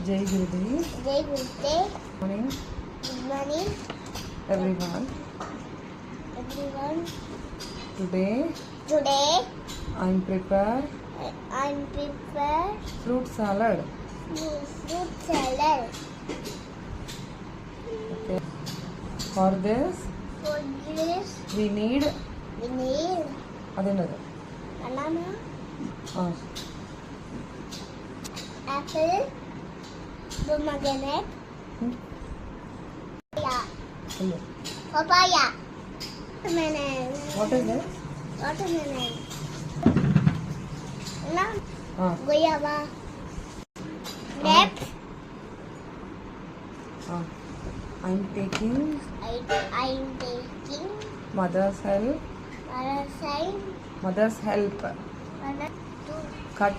Jai Gurudev. Jai Gurudev. Morning, Good morning, everyone. everyone. Today Today I'm prepared I'm prepared fruit salad. fruit salad. Okay. For this For this, we need we need adenadu. banana, Ah, apple, pomegranate, hmm, papaya, hello. papaya, watermelon, What is this? watermelon, banana, Ah, guava, grapes. ah. I'm taking I'm taking mother's help. parasite, Mother's help. banana to Cut